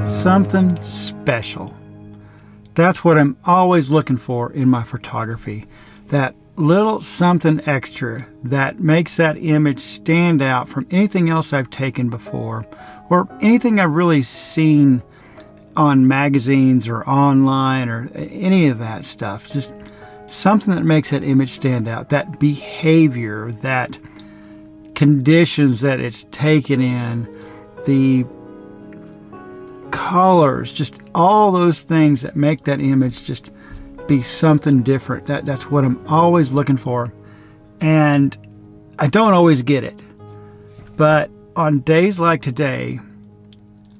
Something special. That's what I'm always looking for in my photography. That little something extra that makes that image stand out from anything else I've taken before, or anything I've really seen on magazines or online or any of that stuff. Just something that makes that image stand out. That behavior, that conditions that it's taken in, the colors, just all those things that make that image just be something different. That's what I'm always looking for. And I don't always get it. But on days like today,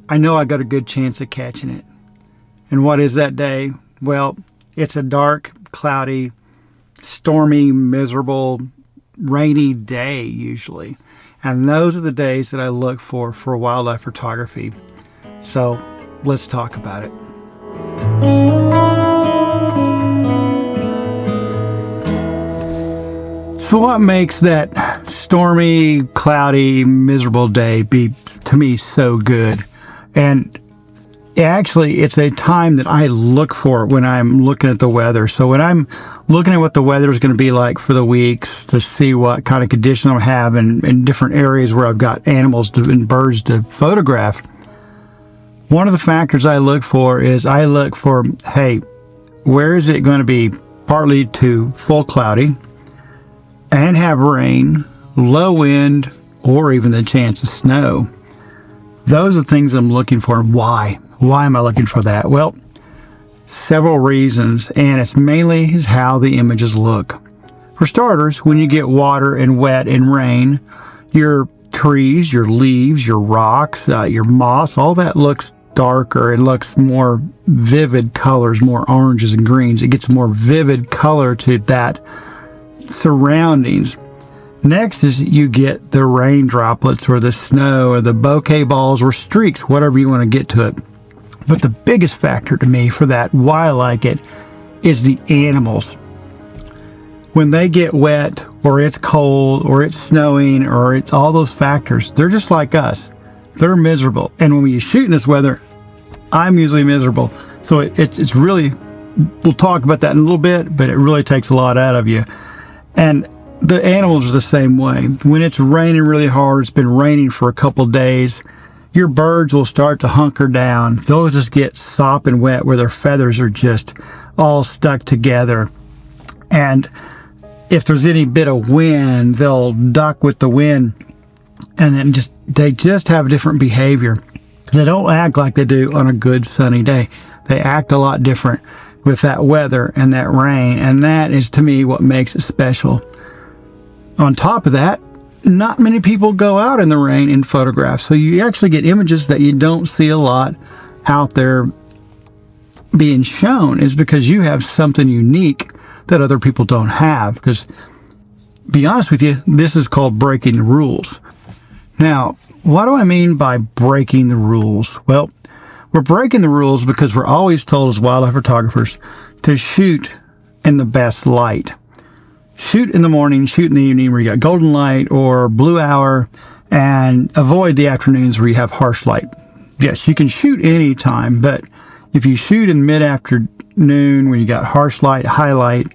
I know I got a good chance of catching it. And what is that day? Well, it's a dark, cloudy, stormy, miserable, rainy day usually. And those are the days that I look for wildlife photography. So let's talk about it. So what makes that stormy, cloudy, miserable day be, to me, so good? And actually, it's a time that I look for when I'm looking at the weather. So when I'm looking at what the weather is going to be like for the weeks, to see what kind of conditions I'll have in different areas where I've got animals and birds to photograph, one of the factors I look for is hey, where is it going to be partly to full cloudy and have rain, low wind, or even the chance of snow? Those are things I'm looking for. Why? Why am I looking for that? Well, several reasons, and it's mainly is how the images look. For starters, when you get water and wet and rain, your trees, your leaves, your rocks, your moss, all that looks darker. It looks more vivid colors, more oranges and greens. It gets more vivid color to that surroundings. Next is you get the rain droplets or the snow or the bokeh balls or streaks, whatever you want to get to it. But the biggest factor to me for that, why I like it, is the animals. When they get wet or it's cold or it's snowing or it's all those factors, they're just like us. They're miserable. And when you shoot in this weather, I'm usually miserable. So it's really, we'll talk about that in a little bit, but it really takes a lot out of you. And the animals are the same way. When it's raining really hard, it's been raining for a couple days, your birds will start to hunker down. They'll just get sopping wet where their feathers are just all stuck together. And if there's any bit of wind, they'll duck with the wind. And then they just have a different behavior. They don't act like they do on a good sunny day. They act a lot different with that weather and that rain. And that is, to me, what makes it special. On top of that, not many people go out in the rain and photograph. So you actually get images that you don't see a lot out there being shown, is because you have something unique that other people don't have. Because, be honest with you, this is called breaking the rules. Now, what do I mean by breaking the rules? Well, we're breaking the rules because we're always told as wildlife photographers to shoot in the best light. Shoot in the morning, shoot in the evening where you got golden light or blue hour, and avoid the afternoons where you have harsh light. Yes, you can shoot any time, but if you shoot in mid-afternoon when you got harsh light, high light,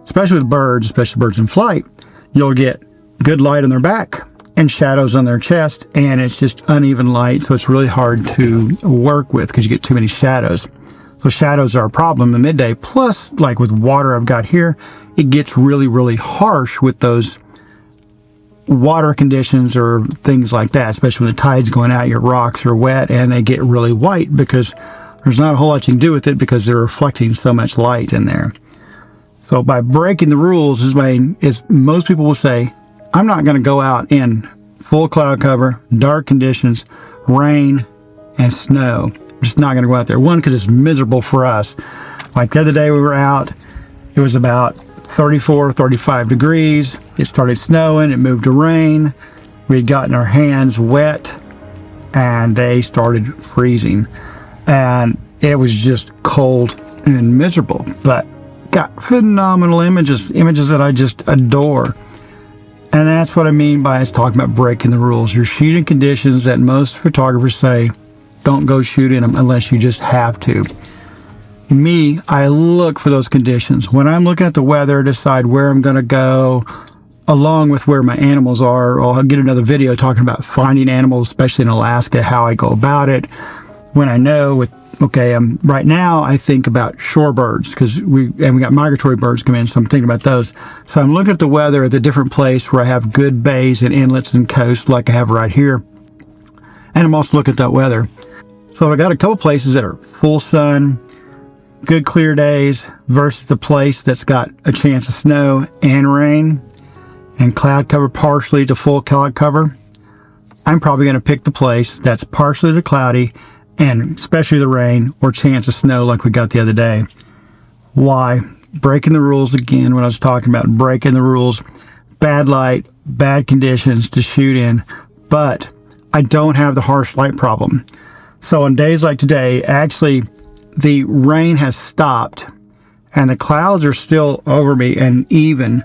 especially with birds, especially birds in flight, you'll get good light on their back and shadows on their chest, and it's just uneven light, so it's really hard to work with because you get too many shadows. So shadows are a problem in midday. Plus, like with water I've got here, it gets really, really harsh with those water conditions or things like that, especially when the tide's going out, your rocks are wet and they get really white because there's not a whole lot you can do with it because they're reflecting so much light in there. So by breaking the rules is most people will say, I'm not going to go out in full cloud cover, dark conditions, rain, and snow. I'm just not going to go out there. One, because it's miserable for us. Like the other day we were out, it was about 34, 35 degrees. It started snowing, it moved to rain. We'd gotten our hands wet and they started freezing. And it was just cold and miserable, but got phenomenal images that I just adore. And that's what I mean by us talking about breaking the rules. You're shooting conditions that most photographers say don't go shoot in them unless you just have to. Me, I look for those conditions. When I'm looking at the weather, decide where I'm going to go, along with where my animals are. I'll get another video talking about finding animals, especially in Alaska, how I go about it. When I know right now I think about shorebirds because we got migratory birds come in, so I'm thinking about those. So I'm looking at the weather at the different place where I have good bays and inlets and coasts like I have right here. And I'm also looking at that weather. So I got a couple places that are full sun, good clear days versus the place that's got a chance of snow and rain and cloud cover partially to full cloud cover. I'm probably going to pick the place that's partially to cloudy and especially the rain or chance of snow like we got the other day. Why? Breaking the rules again. When I was talking about breaking the rules, bad light, bad conditions to shoot in, but I don't have the harsh light problem. So on days like today, actually the rain has stopped and the clouds are still over me and even,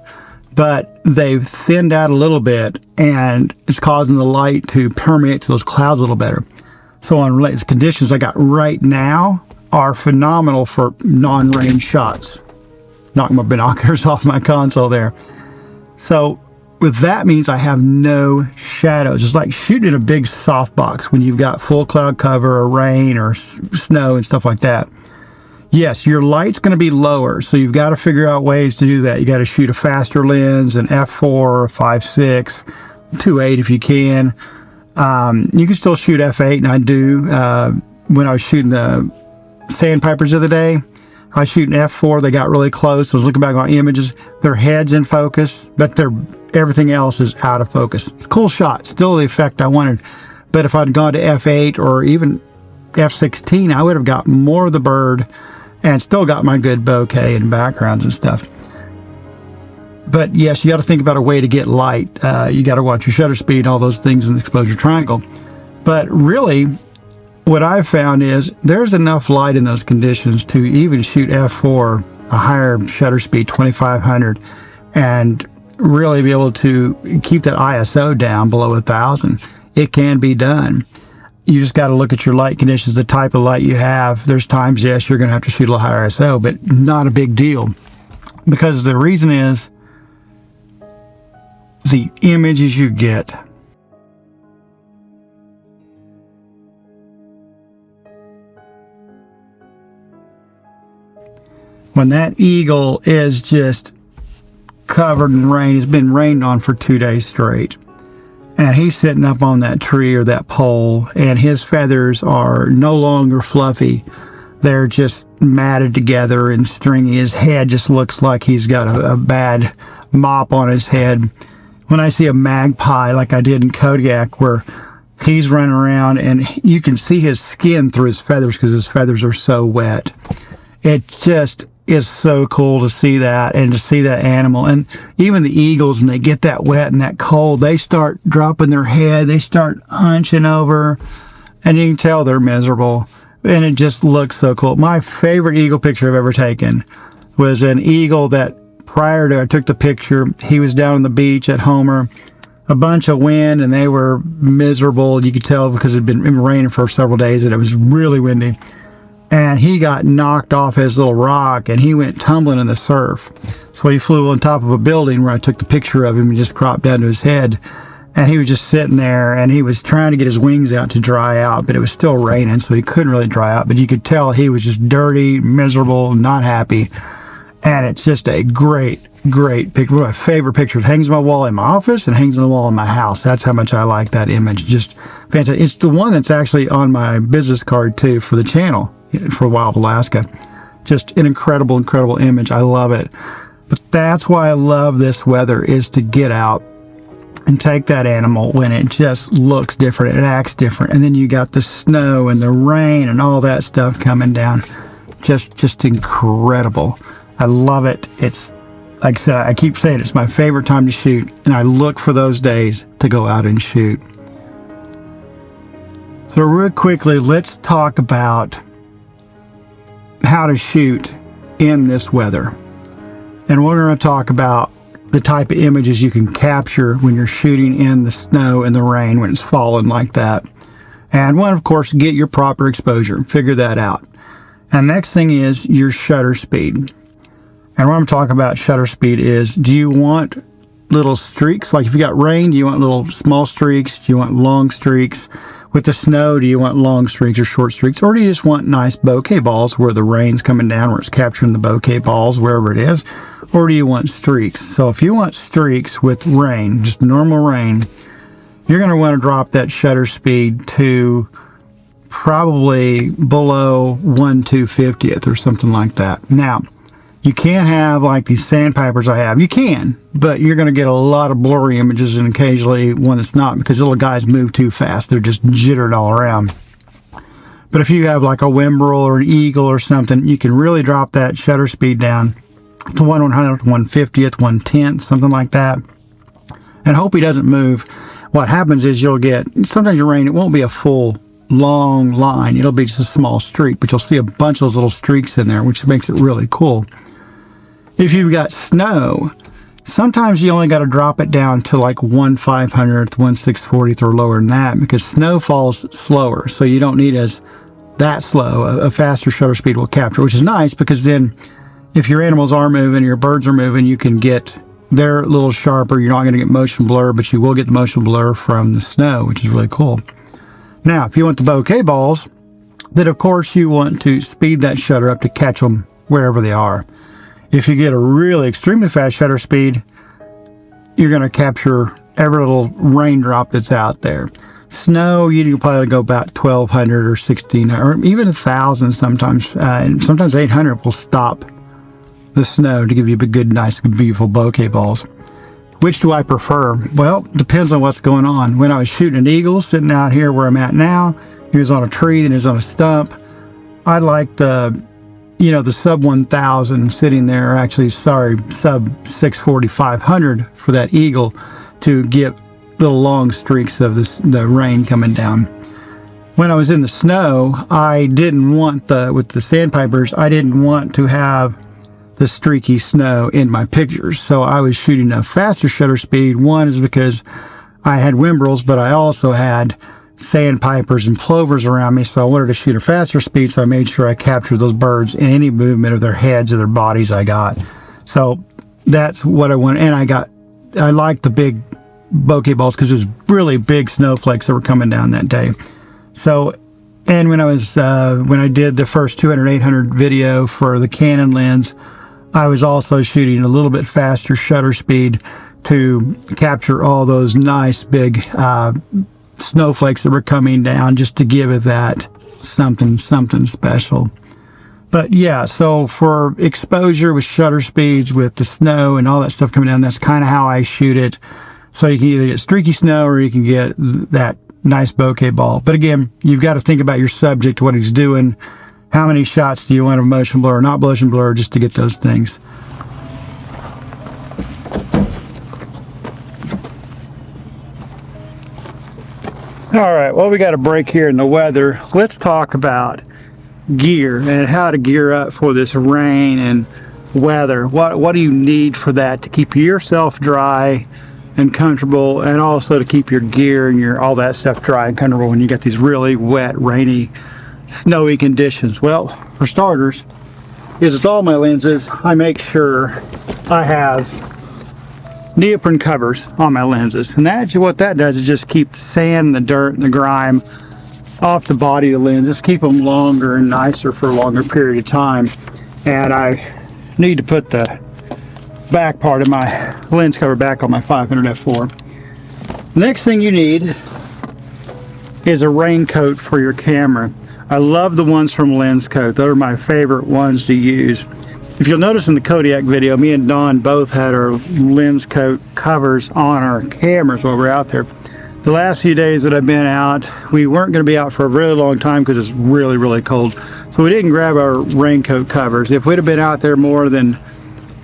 but they've thinned out a little bit and it's causing the light to permeate to those clouds a little better. So on the conditions I got right now are phenomenal for non-rain shots. Knocking my binoculars off my console there. So what that means I have no shadows. It's like shooting in a big softbox when you've got full cloud cover or rain or snow and stuff like that. Yes, your light's going to be lower, so you've got to figure out ways to do that. You got to shoot a faster lens, an f4, 5.6, 2.8 if you can. You can still shoot f8, and I do. When I was shooting the sandpipers the other day, I was shooting f4. They got really close. I was looking back on images. Their head's in focus, but everything else is out of focus. It's a cool shot. Still the effect I wanted. But if I'd gone to f8 or even f16, I would have got more of the bird and still got my good bokeh and backgrounds and stuff. But yes, you got to think about a way to get light. You got to watch your shutter speed, all those things in the exposure triangle. But really, what I've found is there's enough light in those conditions to even shoot f4, a higher shutter speed, 2500, and really be able to keep that ISO down below 1000. It can be done. You just got to look at your light conditions, the type of light you have. There's times, yes, you're going to have to shoot a little higher ISO, but not a big deal. Because the reason is the images you get. When that eagle is just covered in rain, it's been rained on for 2 days straight. And he's sitting up on that tree or that pole, and his feathers are no longer fluffy. They're just matted together and stringy. His head just looks like he's got a bad mop on his head. When I see a magpie like I did in Kodiak, where he's running around and you can see his skin through his feathers because his feathers are so wet. It just is so cool to see that and to see that animal. And even the eagles, when they get that wet and that cold, they start dropping their head, they start hunching over, and you can tell they're miserable. And it just looks so cool. My favorite eagle picture I've ever taken was an eagle that prior to I took the picture, he was down on the beach at Homer, a bunch of wind, and they were miserable. You could tell because it had been raining for several days and it was really windy. And he got knocked off his little rock and he went tumbling in the surf. So he flew on top of a building where I took the picture of him and just cropped down to his head. And he was just sitting there and he was trying to get his wings out to dry out, but it was still raining, so he couldn't really dry out. But you could tell he was just dirty, miserable, not happy. And it's just a great picture. One of my favorite pictures. It hangs on my wall in my office and hangs on the wall in my house. That's how much I like that image. Just fantastic. It's the one that's actually on my business card too for the channel for Wild Alaska. Just an incredible image. I love it. But that's why I love this weather, is to get out and take that animal when it just looks different, it acts different, and then you got the snow and the rain and all that stuff coming down. Just incredible. I love it. It's like I said, I keep saying it's my favorite time to shoot, and I look for those days to go out and shoot. So real quickly, let's talk about how to shoot in this weather. And we're going to talk about the type of images you can capture when you're shooting in the snow and the rain when it's falling like that. And one, of course, get your proper exposure. Figure that out. And next thing is your shutter speed. And what I'm talking about shutter speed is, do you want little streaks? Like if you got rain, do you want little small streaks? Do you want long streaks? With the snow, do you want long streaks or short streaks? Or do you just want nice bokeh balls where the rain's coming down, where it's capturing the bokeh balls, wherever it is? Or do you want streaks? So if you want streaks with rain, just normal rain, you're going to want to drop that shutter speed to probably below 1/250th or something like that. Now, you can't have like these sandpipers I have. You can, but you're going to get a lot of blurry images and occasionally one that's not, because little guys move too fast. They're just jittered all around. But if you have like a Wimbrel or an Eagle or something, you can really drop that shutter speed down to 1/100th, 1/50th, 1/10th, something like that, and hope he doesn't move. What happens is you'll get, sometimes your rain, it won't be a full long line. It'll be just a small streak, but you'll see a bunch of those little streaks in there, which makes it really cool. If you've got snow, sometimes you only got to drop it down to like 1/500th, 1/640th or lower than that, because snow falls slower. So you don't need that slow. A faster shutter speed will capture, which is nice, because then if your animals are moving, your birds are moving, you can get they're a little sharper. You're not going to get motion blur, but you will get the motion blur from the snow, which is really cool. Now, if you want the bokeh balls, then of course you want to speed that shutter up to catch them wherever they are. If you get a really extremely fast shutter speed, you're going to capture every little raindrop that's out there. Snow, you can probably go about 1,200 or 1,600 or even 1,000 sometimes. And sometimes 800 will stop the snow to give you a good, nice, beautiful bokeh balls. Which do I prefer? Well, depends on what's going on. When I was shooting an eagle, sitting out here where I'm at now, he was on a tree, then he was on a stump. I like the sub 1,000 sitting there, actually, sorry, sub 640, 500 for that eagle to get little long streaks of the rain coming down. When I was in the snow, I didn't want with the sandpipers, I didn't want to have the streaky snow in my pictures. So I was shooting a faster shutter speed. One is because I had Wimbrels, but I also had sandpipers and plovers around me, so I wanted to shoot a faster speed, so I made sure I captured those birds in any movement of their heads or their bodies I got. So that's what I wanted. And I liked the big bokeh balls because it was really big snowflakes that were coming down that day. So, and when I did the first 200-800 video for the Canon lens, I was also shooting a little bit faster shutter speed to capture all those nice big snowflakes that were coming down, just to give it that something special. But yeah, so for exposure with shutter speeds, with the snow and all that stuff coming down, that's kind of how I shoot it. So you can either get streaky snow or you can get that nice bokeh ball. But again, you've got to think about your subject, what he's doing, how many shots do you want of motion blur or not motion blur, just to get those things. All right, well, we got a break here in the weather. Let's talk about gear and how to gear up for this rain and weather. What do you need for that to keep yourself dry and comfortable, and also to keep your gear and all that stuff dry and comfortable when you get these really wet, rainy, snowy conditions? Well, for starters, is with all my lenses, I make sure I have neoprene covers on my lenses, and what that does is just keep the sand, the dirt, and the grime off the body of the lens. Just keep them longer and nicer for a longer period of time. And I need to put the back part of my lens cover back on my 500 f4. Next thing you need is a raincoat for your camera. I love the ones from Lenscoat. Those are my favorite ones to use. If you'll notice in the Kodiak video, me and Don both had our Lenscoat covers on our cameras while we're out there. The last few days that I've been out, we weren't going to be out for a really long time because it's really, really cold. So we didn't grab our raincoat covers. If we'd have been out there more than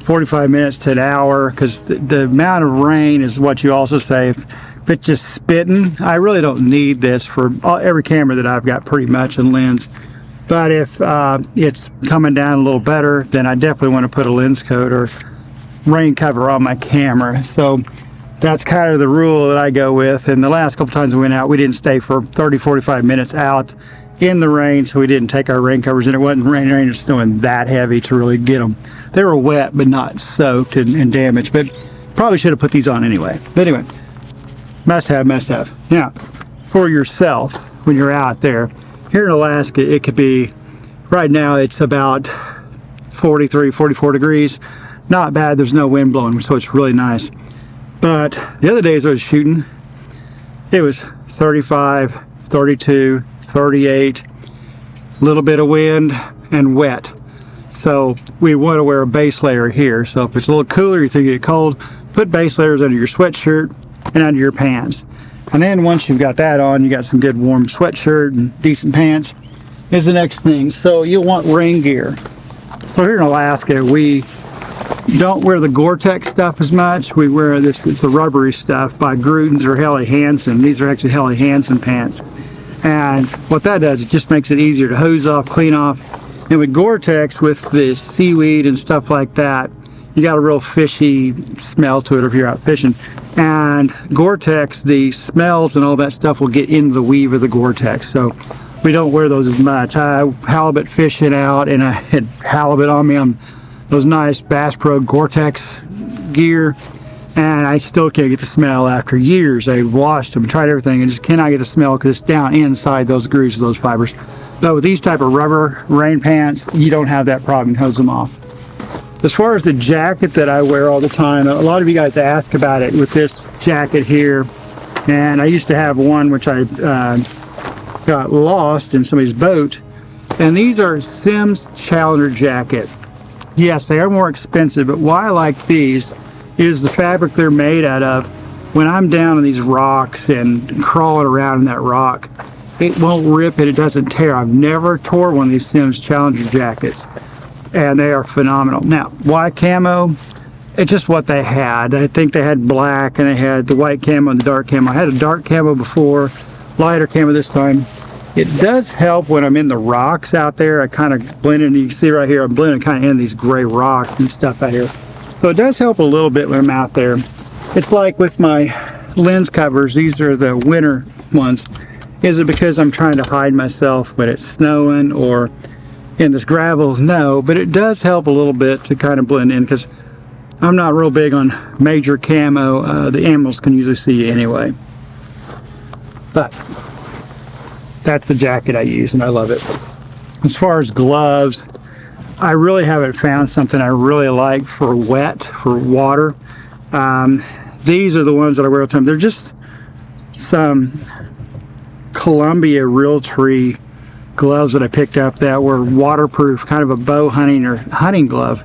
45 minutes to an hour, because the amount of rain is what you also say. If it's just spitting, I really don't need this for every camera that I've got pretty much in lens. But if it's coming down a little better, then I definitely want to put a lens coat or rain cover on my camera. So that's kind of the rule that I go with. And the last couple times we went out, we didn't stay for 30-45 minutes out in the rain, so we didn't take our rain covers, and it wasn't rain or snowing that heavy to really get them. They were wet but not soaked and damaged, but probably should have put these on anyway. But anyway, must have. Now, for yourself, when you're out there, here in Alaska, it could be, right now it's about 43, 44 degrees. Not bad, there's no wind blowing, so it's really nice. But the other days I was shooting, it was 35, 32, 38, a little bit of wind and wet. So we want to wear a base layer here. So if it's a little cooler, you think you get cold, put base layers under your sweatshirt and under your pants. And then once you've got that on, you got some good warm sweatshirt and decent pants, is the next thing. So you'll want rain gear. So here in Alaska, we don't wear the Gore-Tex stuff as much. We wear this, it's a rubbery stuff by Gruden's or Helly Hansen. These are actually Helly Hansen pants. And what that does, it just makes it easier to hose off, clean off. And with Gore-Tex, with the seaweed and stuff like that, you got a real fishy smell to it if you're out fishing. And Gore-Tex, the smells and all that stuff will get into the weave of the Gore-Tex. So we don't wear those as much. I halibut fishing out, and I had halibut on me on those nice Bass Pro Gore-Tex gear, and I still can't get the smell after years. I washed them, tried everything, and just cannot get the smell because it's down inside those grooves of those fibers. But with these type of rubber rain pants, you don't have that problem. Hose them off. As far as the jacket that I wear all the time, a lot of you guys ask about it with this jacket here, and I used to have one which I got lost in somebody's boat, and these are Simms Challenger jacket. Yes, they are more expensive, but why I like these is the fabric they're made out of. When I'm down in these rocks and crawling around in that rock, it won't rip and it doesn't tear. I've never tore one of these Simms Challenger jackets, and they are phenomenal. Now, why camo? It's just what they had. I think they had black and they had the white camo and the dark camo. I had a dark camo before, lighter camo this time. It does help when I'm in the rocks out there. I kind of blend in. You can see right here, I'm blending kind of in these gray rocks and stuff out here. So it does help a little bit when I'm out there. It's like with my lens covers, these are the winter ones. Is it because I'm trying to hide myself when it's snowing or in this gravel? No, but it does help a little bit to kind of blend in, because I'm not real big on major camo. The animals can usually see you anyway. But that's the jacket I use, and I love it. As far as gloves, I really haven't found something I really like for wet, for water. These are the ones that I wear all the time. They're just some Columbia Realtree gloves that I picked up that were waterproof, kind of a bow hunting or hunting glove.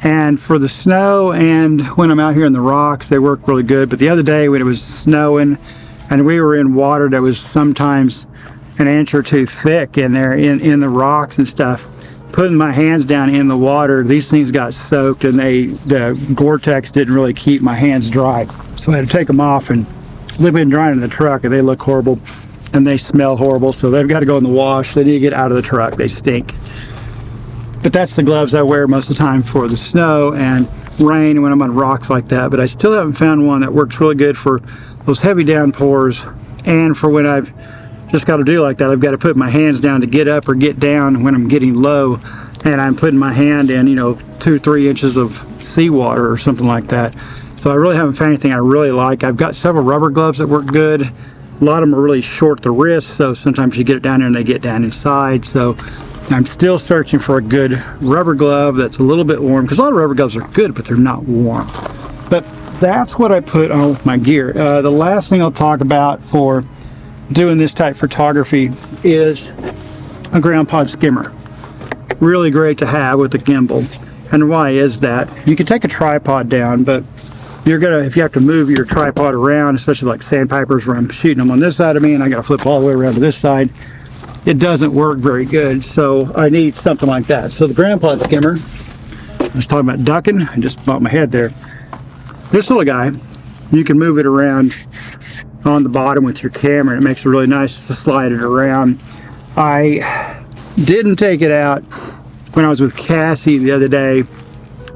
And for the snow and when I'm out here in the rocks, they work really good. But the other day when it was snowing and we were in water that was sometimes an inch or two thick in there in the rocks and stuff, putting my hands down in the water, these things got soaked, and the Gore-Tex didn't really keep my hands dry. So I had to take them off, and they've been drying in the truck, and they look horrible and they smell horrible. So they've got to go in the wash. They need to get out of the truck. They stink. But that's the gloves I wear most of the time for the snow and rain when I'm on rocks like that. But I still haven't found one that works really good for those heavy downpours, and for when I've just got to do like that. I've got to put my hands down to get up or get down when I'm getting low, and I'm putting my hand in, 2 or 3 inches of seawater or something like that. So I really haven't found anything I really like. I've got several rubber gloves that work good. A lot of them are really short at the wrist, so sometimes you get it down there and they get down inside. So I'm still searching for a good rubber glove that's a little bit warm, because a lot of rubber gloves are good, but they're not warm. But that's what I put on with my gear. The last thing I'll talk about for doing this type photography is a ground pod skimmer. Really great to have with the gimbal. And why is that? You can take a tripod down, but if you have to move your tripod around, especially like sandpipers where I'm shooting them on this side of me and I got to flip all the way around to this side, it doesn't work very good. So I need something like that. So the ground pod skimmer I was talking about ducking. I just bumped my head there. This little guy, you can move it around on the bottom with your camera. It makes it really nice to slide it around. I didn't take it out when I was with Cassie the other day.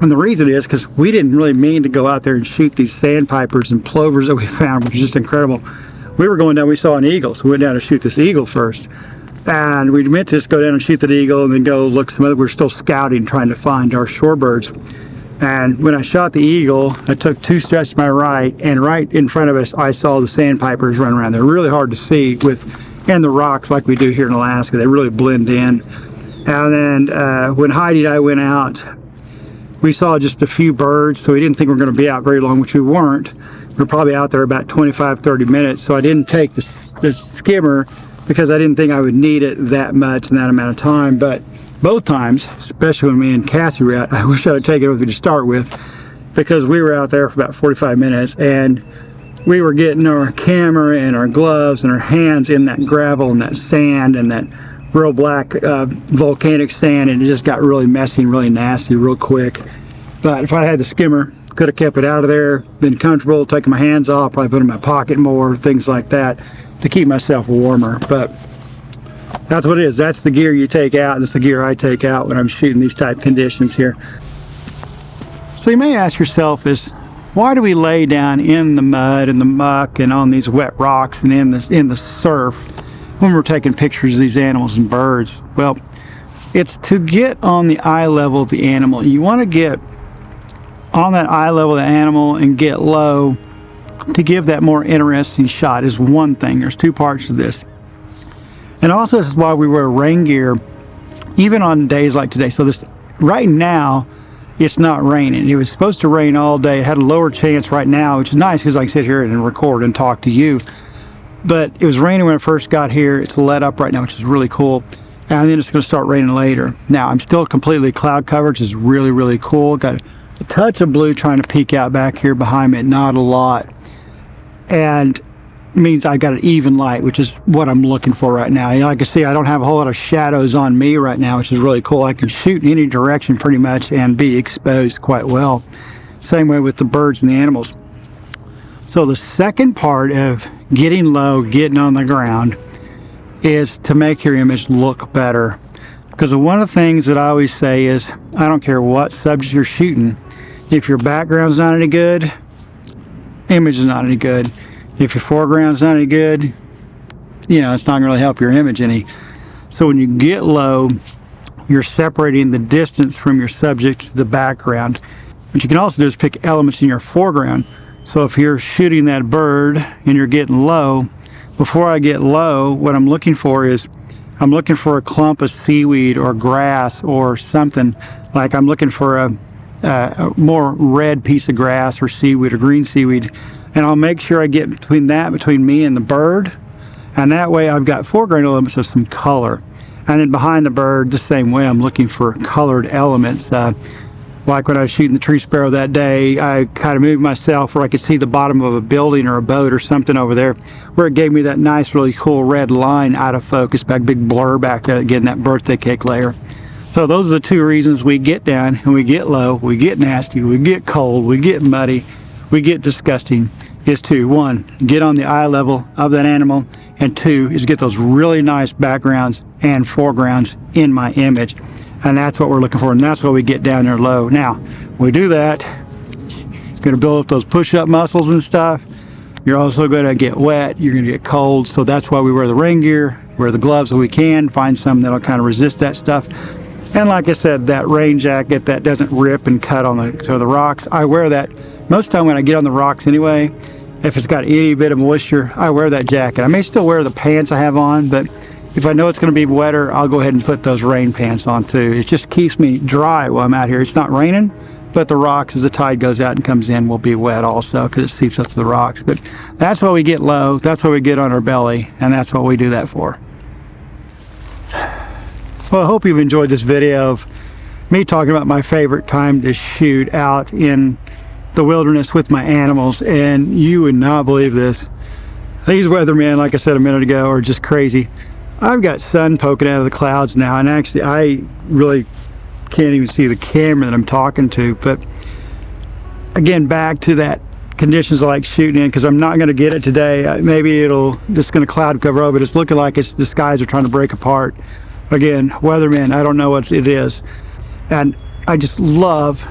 And the reason is because we didn't really mean to go out there and shoot these sandpipers and plovers that we found, which is just incredible. We were going down, we saw an eagle, so we went down to shoot this eagle first. And we meant to just go down and shoot that eagle and then go look some other. We're still scouting, trying to find our shorebirds. And when I shot the eagle, I took 2 steps to my right, and right in front of us, I saw the sandpipers run around. They're really hard to see and the rocks like we do here in Alaska. They really blend in. And then when Heidi and I went out, we saw just a few birds, so we didn't think we were going to be out very long, which we weren't. We were probably out there about 25-30 minutes, so I didn't take the skimmer because I didn't think I would need it that much in that amount of time. But both times, especially when me and Cassie were out, I wish I would take it with me to start with, because we were out there for about 45 minutes and we were getting our camera and our gloves and our hands in that gravel and that sand and that real black volcanic sand, and it just got really messy and really nasty real quick. But if I had the skimmer, could have kept it out of there, been comfortable, taking my hands off, probably put it in my pocket more, things like that, to keep myself warmer. But that's what it is. That's the gear you take out, and it's the gear I take out when I'm shooting these type conditions here. So you may ask yourself is, why do we lay down in the mud and the muck and on these wet rocks and in the surf when we're taking pictures of these animals and birds? Well, it's to get on the eye level of the animal. You want to get on that eye level of the animal and get low to give that more interesting shot is one thing. There's 2 parts to this. And also, this is why we wear rain gear even on days like today. So this right now, it's not raining. It was supposed to rain all day. It had a lower chance right now, which is nice because I can sit here and record and talk to you. But it was raining when I first got here. It's let up right now, which is really cool. And then it's going to start raining later. Now, I'm still completely cloud covered, which is really, really cool. Got a touch of blue trying to peek out back here behind me, not a lot. And means I got an even light, which is what I'm looking for right now. You know, I can see I don't have a whole lot of shadows on me right now, which is really cool. I can shoot in any direction pretty much and be exposed quite well. Same way with the birds and the animals. So the second part of getting low, getting on the ground, is to make your image look better. Because one of the things that I always say is, I don't care what subject you're shooting, if your background's not any good, image is not any good. If your foreground's not any good, you know, it's not going to really help your image any. So when you get low, you're separating the distance from your subject to the background. What you can also do is pick elements in your foreground. So if you're shooting that bird and you're getting low, before I get low, what I'm looking for is, I'm looking for a clump of seaweed or grass or something. Like I'm looking for a more red piece of grass or seaweed or green seaweed. And I'll make sure I get between me and the bird. And that way I've got foreground elements of some color. And then behind the bird, the same way, I'm looking for colored elements. Like when I was shooting the tree sparrow that day, I kind of moved myself where I could see the bottom of a building or a boat or something over there, where it gave me that nice, really cool red line out of focus, back big blur back there, getting that birthday cake layer. So those are the 2 reasons we get down and we get low, we get nasty, we get cold, we get muddy, we get disgusting, is to, 1, get on the eye level of that animal, and 2, is get those really nice backgrounds and foregrounds in my image. And that's what we're looking for, and that's why we get down there low. Now, when we do that, it's going to build up those push-up muscles and stuff. You're also going to get wet, you're going to get cold, so that's why we wear the rain gear, wear the gloves if we can, find something that'll kind of resist that stuff. And like I said, that rain jacket that doesn't rip and cut on the rocks, I wear that most of the time when I get on the rocks anyway. If it's got any bit of moisture, I wear that jacket. I may still wear the pants I have on, but if I know it's going to be wetter, I'll go ahead and put those rain pants on too. It just keeps me dry while I'm out here. It's not raining, but the rocks, as the tide goes out and comes in, will be wet also because it seeps up to the rocks. But that's why we get low, that's why we get on our belly, and that's what we do that for. Well, I hope you've enjoyed this video of me talking about my favorite time to shoot out in the wilderness with my animals, and you would not believe this. These weathermen, like I said a minute ago, are just crazy. I've got sun poking out of the clouds now, and actually I really can't even see the camera that I'm talking to. But again, back to that conditions I like shooting in, because I'm not going to get it today. Maybe this is going to cloud cover over, but it's looking like the skies are trying to break apart. Again, weatherman, I don't know what it is. And I just love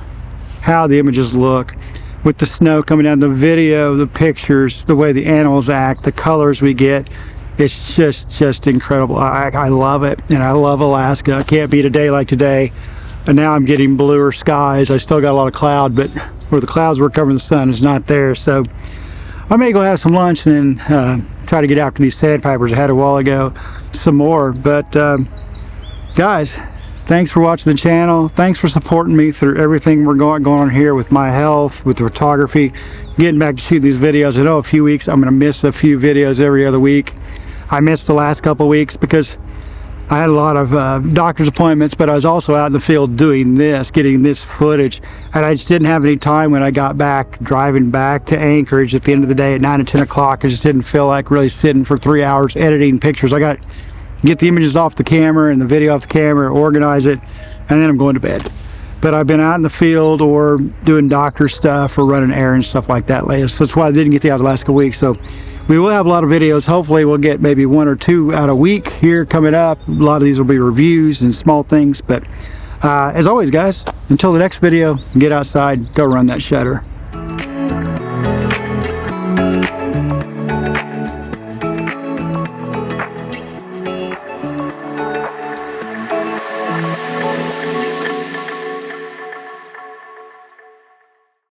how the images look with the snow coming down, the video, the pictures, the way the animals act, the colors we get. It's just incredible. I love it, and I love Alaska. I can't beat a day like today. And now I'm getting bluer skies. I still got a lot of cloud, but where the clouds were covering the sun is not there. So I may go have some lunch and then try to get after these sandpipers I had a while ago some more. But guys, thanks for watching the channel. Thanks for supporting me through everything we're going on here with my health, with the photography, getting back to shoot these videos. I know a few weeks I'm going to miss a few videos every other week. I missed the last couple of weeks because I had a lot of doctor's appointments, but I was also out in the field doing this, getting this footage, and I just didn't have any time when I got back, driving back to Anchorage at the end of the day at 9 and 10 o'clock. I just didn't feel like really sitting for 3 hours editing pictures. I got to get the images off the camera and the video off the camera, organize it, and then I'm going to bed. But I've been out in the field or doing doctor stuff or running errands, stuff like that lately. So that's why I didn't get the last couple weeks. So we will have a lot of videos. Hopefully we'll get maybe 1 or 2 out a week here coming up. A lot of these will be reviews and small things. But as always, guys, until the next video, get outside, go run that shutter.